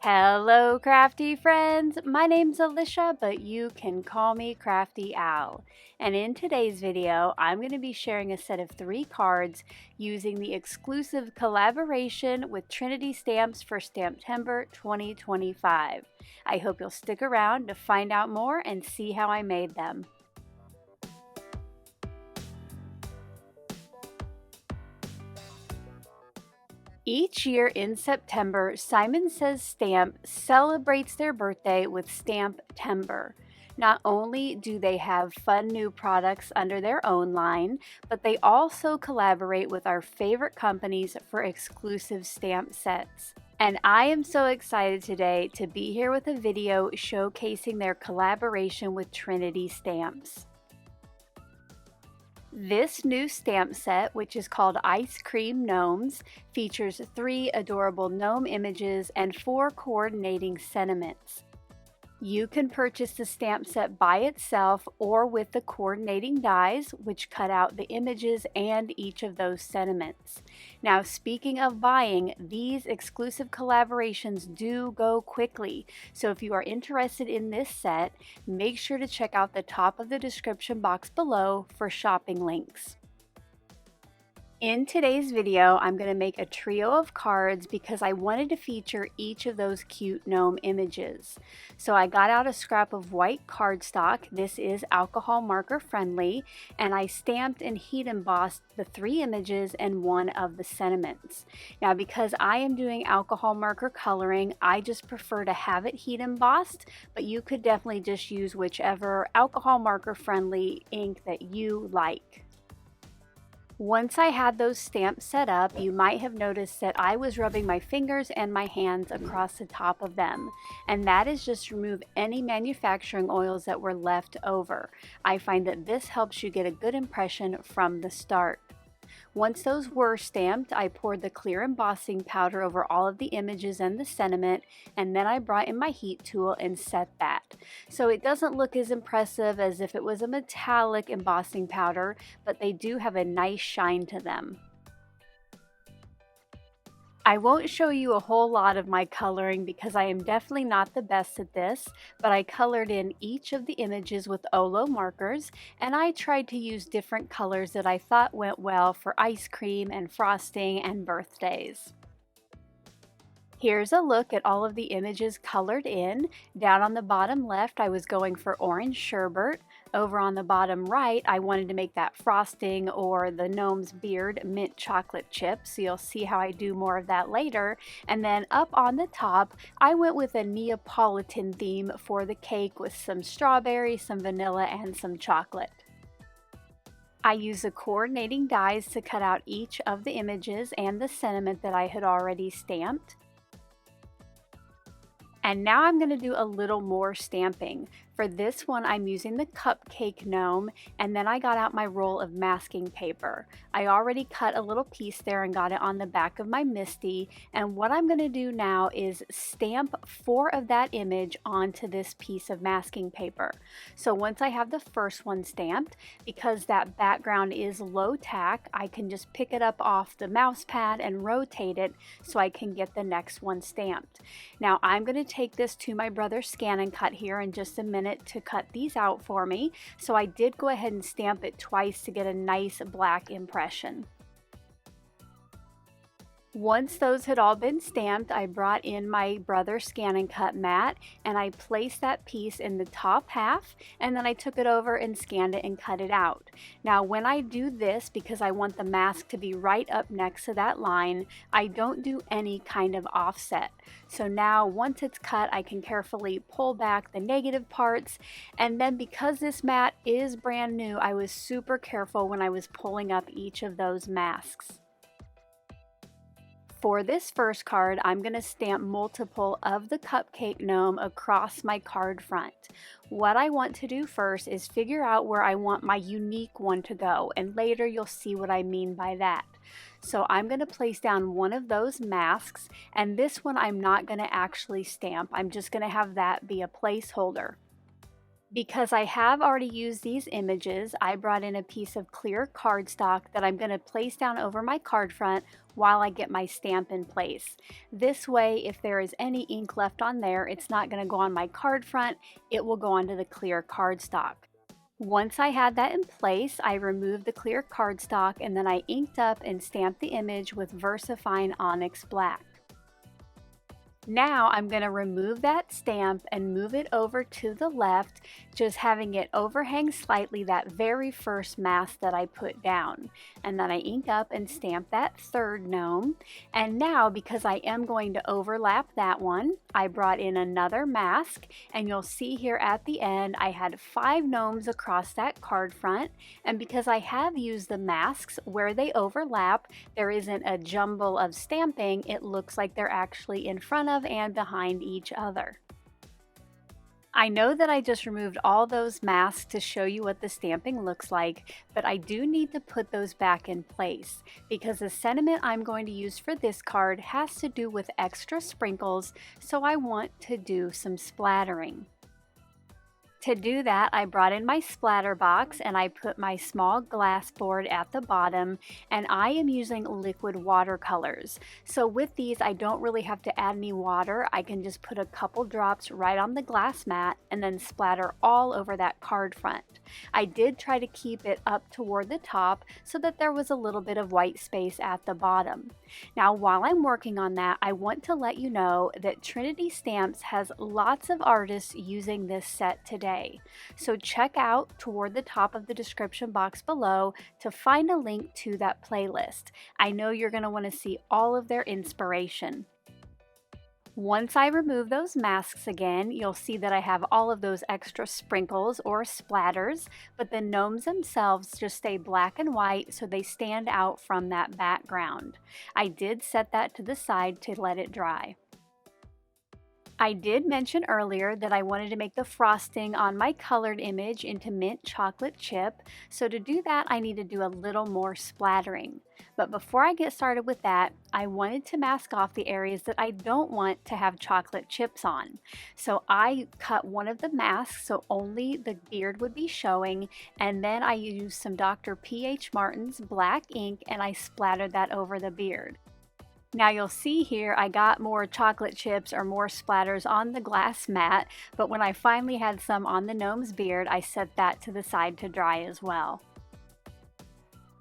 Hello crafty friends, my name's Alicia, but you can call me Crafty Al. And in today's video, I'm going to be sharing a set of 3 cards using the exclusive collaboration with Trinity Stamps for Stamptember 2025. I hope you'll stick around to find out more and see how I made them. Each year in September, Simon Says Stamp celebrates their birthday with Stamptember. Not only do they have fun new products under their own line, but they also collaborate with our favorite companies for exclusive stamp sets. And I am so excited today to be here with a video showcasing their collaboration with Trinity Stamps. This new stamp set, which is called Ice Cream Gnomes, features 3 adorable gnome images and 4 coordinating sentiments. You can purchase the stamp set by itself or with the coordinating dies, which cut out the images and each of those sentiments. Now, speaking of buying, these exclusive collaborations do go quickly, so if you are interested in this set, make sure to check out the top of the description box below for shopping links. In today's video, I'm going to make a trio of cards because I wanted to feature each of those cute gnome images. So I got out a scrap of white cardstock. This is alcohol marker friendly, and I stamped and heat embossed the 3 images and 1 of the sentiments. Now, because I am doing alcohol marker coloring, I just prefer to have it heat embossed, but you could definitely just use whichever alcohol marker friendly ink that you like. Once I had those stamps set up, you might have noticed that I was rubbing my fingers and my hands across the top of them, and that is just to remove any manufacturing oils that were left over. I find that this helps you get a good impression from the start. Once those were stamped, I poured the clear embossing powder over all of the images and the sentiment, and then I brought in my heat tool and set that. So it doesn't look as impressive as if it was a metallic embossing powder, but they do have a nice shine to them. I won't show you a whole lot of my coloring because I am definitely not the best at this, but I colored in each of the images with Olo markers, and I tried to use different colors that I thought went well for ice cream and frosting and birthdays. Here's a look at all of the images colored in. Down on the bottom left, I was going for orange sherbet. Over on the bottom right, I wanted to make that frosting or the gnome's beard mint chocolate chip, so you'll see how I do more of that later. And then up on the top, I went with a Neapolitan theme for the cake with some strawberry, some vanilla, and some chocolate. I used the coordinating dies to cut out each of the images and the sentiment that I had already stamped. And now I'm going to do a little more stamping. For this one, I'm using the cupcake gnome, and then I got out my roll of masking paper. I already cut a little piece there and got it on the back of my MISTI, and what I'm going to do now is stamp 4 of that image onto this piece of masking paper. So once I have the first one stamped, because that background is low tack, I can just pick it up off the mouse pad and rotate it so I can get the next one stamped. Now I'm going to take this to my brother's Scan and Cut here in just a minute to cut these out for me, so I did go ahead and stamp it twice to get a nice black impression. Once those had all been stamped, I brought in my brother's Scan and Cut mat, and I placed that piece in the top half, and then I took it over and scanned it and cut it out. Now when I do this, because I want the mask to be right up next to that line, I don't do any kind of offset. So now once it's cut, I can carefully pull back the negative parts, and then because this mat is brand new, I was super careful when I was pulling up each of those masks. For this first card, I'm going to stamp multiple of the cupcake gnome across my card front. What I want to do first is figure out where I want my unique one to go, and later you'll see what I mean by that. So I'm going to place down one of those masks, and this one I'm not going to actually stamp. I'm just going to have that be a placeholder. Because I have already used these images, I brought in a piece of clear cardstock that I'm going to place down over my card front while I get my stamp in place. This way, if there is any ink left on there, it's not going to go on my card front, it will go onto the clear cardstock. Once I had that in place, I removed the clear cardstock and then I inked up and stamped the image with VersaFine Onyx Black. Now I'm going to remove that stamp and move it over to the left, just having it overhang slightly that very first mask that I put down. And then I ink up and stamp that third gnome. And now, because I am going to overlap that one, I brought in another mask, and you'll see here at the end I had 5 gnomes across that card front. And because I have used the masks where they overlap, there isn't a jumble of stamping. It looks like they're actually in front of and behind each other. I know that I just removed all those masks to show you what the stamping looks like, but I do need to put those back in place because the sentiment I'm going to use for this card has to do with extra sprinkles, so I want to do some splattering. To do that, I brought in my splatter box and I put my small glass board at the bottom, and I am using liquid watercolors. So with these, I don't really have to add any water. I can just put a couple drops right on the glass mat and then splatter all over that card front. I did try to keep it up toward the top so that there was a little bit of white space at the bottom. Now, while I'm working on that, I want to let you know that Trinity Stamps has lots of artists using this set today. So check out toward the top of the description box below to find a link to that playlist. I know you're going to want to see all of their inspiration. Once I remove those masks again, you'll see that I have all of those extra sprinkles or splatters, but the gnomes themselves just stay black and white so they stand out from that background. I did set that to the side to let it dry. I did mention earlier that I wanted to make the frosting on my colored image into mint chocolate chip, so to do that I need to do a little more splattering. But before I get started with that, I wanted to mask off the areas that I don't want to have chocolate chips on. So I cut one of the masks so only the beard would be showing, and then I used some Dr. P.H. Martin's black ink and I splattered that over the beard. Now you'll see here I got more chocolate chips or more splatters on the glass mat, but when I finally had some on the gnome's beard, I set that to the side to dry as well.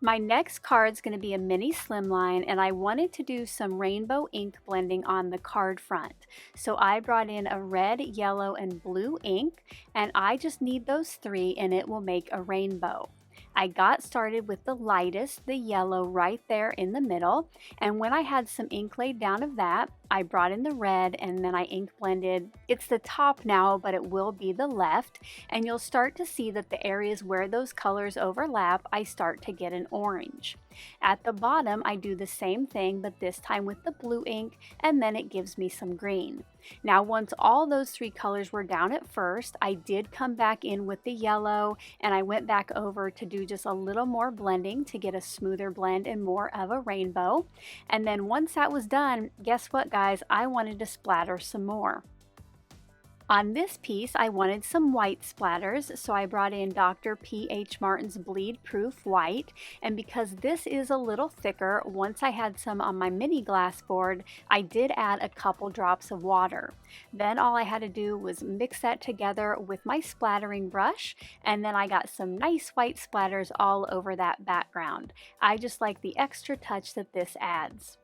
My next card is going to be a mini slimline, and I wanted to do some rainbow ink blending on the card front. So I brought in a red, yellow, and blue ink, and I just need those 3 and it will make a rainbow. I got started with the lightest, the yellow, right there in the middle, and when I had some ink laid down of that, I brought in the red and then I ink blended. It's the top now, but it will be the left, and you'll start to see that the areas where those colors overlap, I start to get an orange. At the bottom, I do the same thing, but this time with the blue ink, and then it gives me some green. Now, once all those 3 colors were down at first, I did come back in with the yellow, and I went back over to do just a little more blending to get a smoother blend and more of a rainbow. And then once that was done, guess what, guys? I wanted to splatter some more. On this piece, I wanted some white splatters, so I brought in Dr. P.H. Martin's Bleed Proof White, and because this is a little thicker, once I had some on my mini glass board, I did add a couple drops of water. Then all I had to do was mix that together with my splattering brush, and then I got some nice white splatters all over that background. I just like the extra touch that this adds.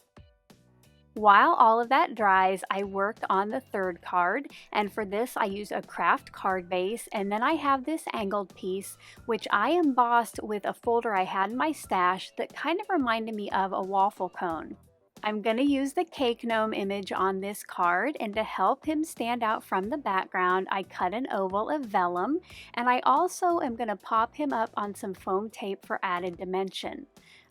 While all of that dries, I worked on the third card, and for this I used a craft card base, and then I have this angled piece which I embossed with a folder I had in my stash that kind of reminded me of a waffle cone. I'm going to use the cake gnome image on this card, and to help him stand out from the background, I cut an oval of vellum, and I also am going to pop him up on some foam tape for added dimension.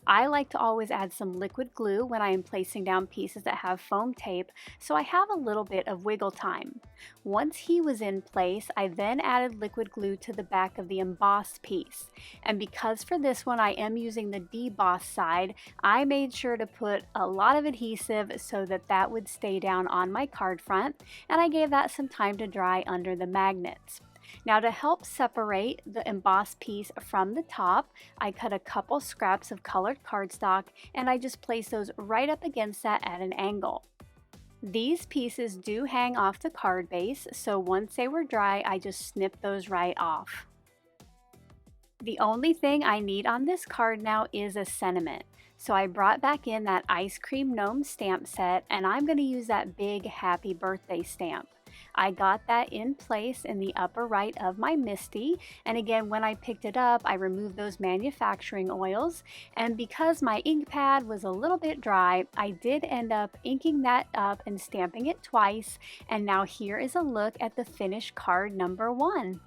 I like to always add some liquid glue when I am placing down pieces that have foam tape, so I have a little bit of wiggle time. Once he was in place, I then added liquid glue to the back of the embossed piece. And because for this one I am using the deboss side, I made sure to put a lot of adhesive so that that would stay down on my card front, and I gave that some time to dry under the magnets. Now to help separate the embossed piece from the top, I cut a couple scraps of colored cardstock and I just place those right up against that at an angle. These pieces do hang off the card base, so once they were dry, I just snipped those right off. The only thing I need on this card now is a sentiment. So I brought back in that Ice Cream Gnome stamp set, and I'm going to use that big happy birthday stamp. I got that in place in the upper right of my MISTI, and again when I picked it up I removed those manufacturing oils, and because my ink pad was a little bit dry I did end up inking that up and stamping it twice, and now here is a look at the finished card number 1.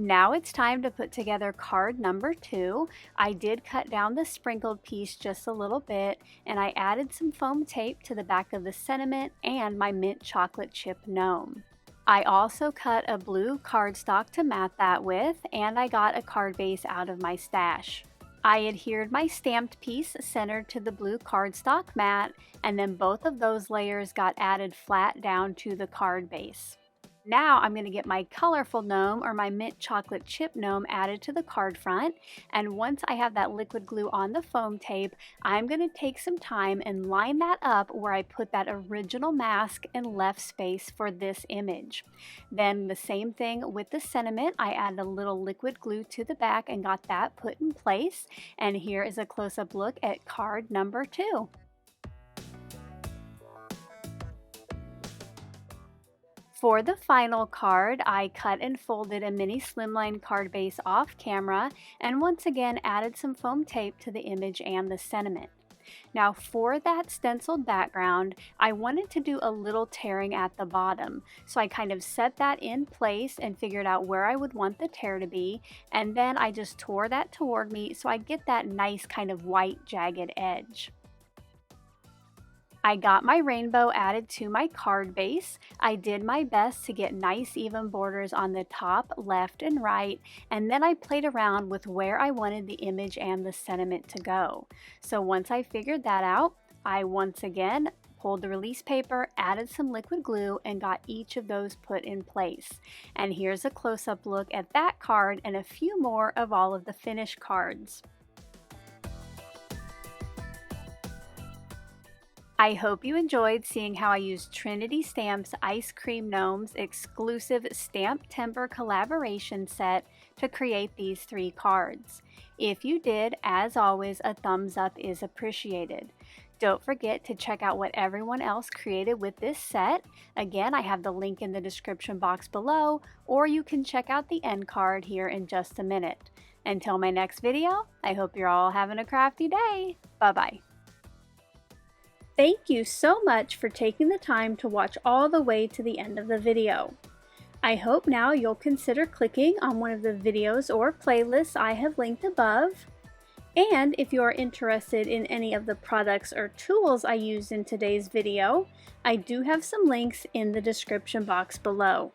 Now it's time to put together card number 2. I did cut down the sprinkled piece just a little bit, and I added some foam tape to the back of the sentiment and my mint chocolate chip gnome. I also cut a blue cardstock to mat that with, and I got a card base out of my stash. I adhered my stamped piece centered to the blue cardstock mat, and then both of those layers got added flat down to the card base. Now I'm going to get my colorful gnome or my mint chocolate chip gnome added to the card front, and once I have that liquid glue on the foam tape, I'm going to take some time and line that up where I put that original mask and left space for this image. Then the same thing with the sentiment, I added a little liquid glue to the back and got that put in place, and here is a close-up look at card number 2. For the final card, I cut and folded a mini slimline card base off camera and once again added some foam tape to the image and the sentiment. Now for that stenciled background, I wanted to do a little tearing at the bottom, so I kind of set that in place and figured out where I would want the tear to be, and then I just tore that toward me so I get that nice kind of white jagged edge. I got my rainbow added to my card base. I did my best to get nice even borders on the top, left, and right, and then I played around with where I wanted the image and the sentiment to go. So once I figured that out, I once again pulled the release paper, added some liquid glue, and got each of those put in place. And here's a close-up look at that card and a few more of all of the finished cards. I hope you enjoyed seeing how I used Trinity Stamps Ice Cream Gnomes exclusive Stamptember collaboration set to create these 3 cards. If you did, as always, a thumbs up is appreciated. Don't forget to check out what everyone else created with this set. Again, I have the link in the description box below, or you can check out the end card here in just a minute. Until my next video, I hope you're all having a crafty day. Bye-bye. Thank you so much for taking the time to watch all the way to the end of the video. I hope now you'll consider clicking on one of the videos or playlists I have linked above. And if you are interested in any of the products or tools I used in today's video, I do have some links in the description box below.